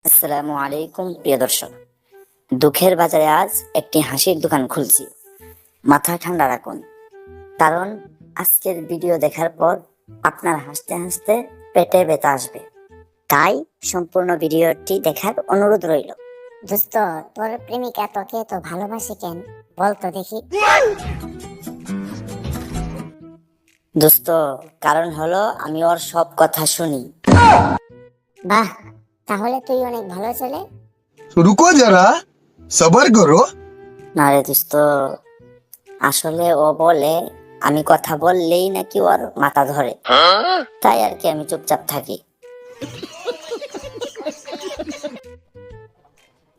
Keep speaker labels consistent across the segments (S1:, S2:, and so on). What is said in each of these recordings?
S1: আসসালামু আলাইকুম প্রিয় দর্শক, দুঃখের বাজারে আজ একটি হাসির দোকান খুলছি। মাথা ঠান্ডা রাখুন, কারণ আজকের ভিডিও দেখার পর আপনার হাসতে হাসতে পেটে ব্যথা আসবে। তাই সম্পূর্ণ ভিডিওটি দেখার অনুরোধ রইল।
S2: দোস্ত, তোর প্রেমিকা তোকে এত ভালোবাসে কেন? বল তো দেখি।
S1: দোস্ত, কারণ হলো আমি ওর সব কথা শুনি।
S2: বাহ, তাহলে তুই অনেক ভালো ছেলে।
S3: तो रुको जरा सबर करो।
S1: না রে দোস্ত, আসলে ও বলে আমি কথা বললেই নাকি ওর মাথা ধরে, তাই আর কি আমি চুপচাপ থাকি।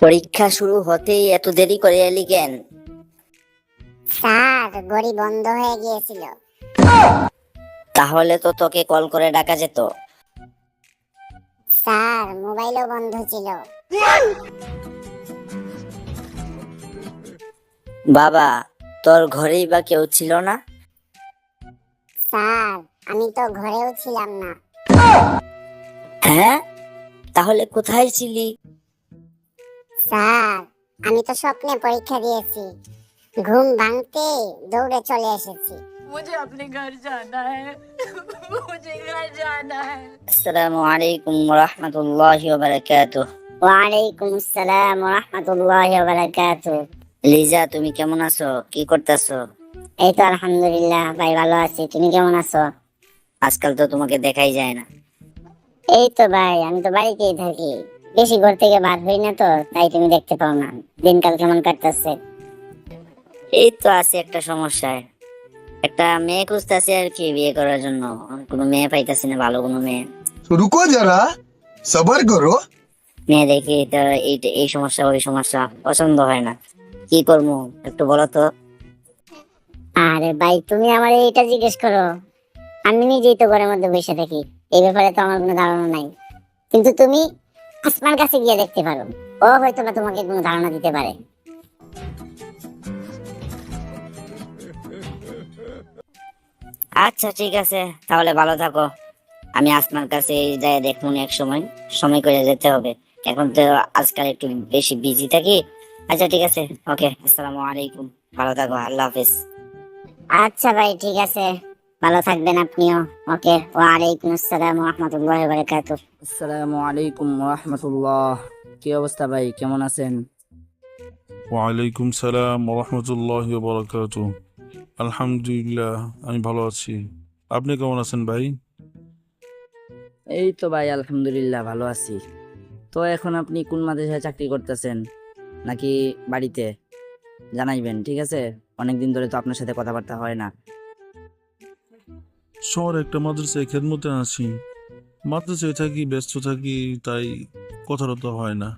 S1: পরীক্ষা শুরু হতেই এত দেরি করে এলি কেন?
S2: স্যার, গড়ি বন্ধ হয়ে গিয়েছিল।
S1: তাহলে তো তোকে কল করে ডাকা যেত।
S2: স্যার, মোবাইলও বন্ধ ছিল।
S1: বাবা, তোর ঘরেই বা কেউ ছিল না?
S2: স্যার, আমি তো ঘরেও ছিলাম না।
S1: হ্যাঁ, তাহলে কোথায় ছিলি?
S2: স্যার, আমি তো স্বপ্নে পরীক্ষা দিয়েছি। ঘুম ভাঙতে দৌড়ে চলে এসেছি।
S4: मुझे अपने घर जाना है। मुझे घर जाना है।
S1: আসসালামু আলাইকুম ওয়া রাহমাতুল্লাহি ওয়া বারাকাতুহু।
S2: ওয়ালাইকুম আসসালাম ওয়া রাহমাতুল্লাহি ওয়া বারাকাতুহু।
S1: লিজা, তুমি কেমন আছো? কি করতেছো?
S2: এই তো আলহামদুলিল্লাহ ভাই, ভালো আছি। তুমি কেমন আছো?
S1: আজকাল তো তোমাকে দেখাই যায় না।
S2: এই তো ভাই, আমি তো বাড়িতেই থাকি। বেশি ঘর থেকে বার হই না, তো তাই তুমি দেখতে পাও না। দিনকাল কেমন কাটতেছে?
S1: এই তো আছে একটা সমস্যায়, একটা মেয়ে খুঁজতেছি আর কি বিয়ে করার জন্য। কোনো মেয়ে পাইতাছি না, ভালো কোনো মেয়ে।
S3: तो रुको जरा सबर करो।
S1: মেয়ে দেখি তো এই সমস্যা ওই সমস্যা, পছন্দ হয় না। কি করবো একটু বলো তো।
S2: আরে ভাই, তুমি আমার এইটা জিজ্ঞেস করো? আমি নিজেই তো ঘরের মধ্যে বসে থাকি, এই ব্যাপারে তো আমার কোনো ধারণা নাই। কিন্তু তুমি আসমার কাছে গিয়ে দেখতে পারো, ও হয়তো বা তোমাকে কোনো ধারণা দিতে পারে।
S1: আচ্ছা ঠিক আছে, তাহলে ভালো থাকো। আমি আসমার কাছে যাই দেখুন এক সময়, সময় করে যেতে হবে। এখন তো আজকাল একটু বেশি বিজি থাকি। আচ্ছা ঠিক আছে, ওকে, আসসালামু আলাইকুম। ভালো থাকো, আল্লাহ হাফেজ।
S2: আচ্ছা ভাই, ঠিক আছে, ভালো থাকবেন আপনিও। ওকে, ওয়ালাইকুম আসসালাম ওয়া রাহমাতুল্লাহি ওয়া বারাকাতুহু।
S5: আসসালামু আলাইকুম রহমতুল্লাহ। কি অবস্থা ভাই, কেমন আছেন?
S6: ওয়ালাইকুম সালাম রহমতুল্লাহ বরকাত। আলহামদুলিল্লাহ, আমি ভালো আছি। আপনি কেমন আছেন ভাই?
S5: এই তো ভাই, আলহামদুলিল্লাহ ভালো আছি। তো এখন আপনি কোন মাদ্রাসায় চাকরি করতেছেন, নাকি বাড়িতে? জানাইবেন, ঠিক আছে? অনেকদিন ধরে তো আপনার সাথে কথাবার্তা হয় না।
S6: শহর একটা মাদ্রাসায় খেদমতে আছি, মাদ্রাসায় থাকি, ব্যস্ত থাকি, তাই কথাটা তো হয় না।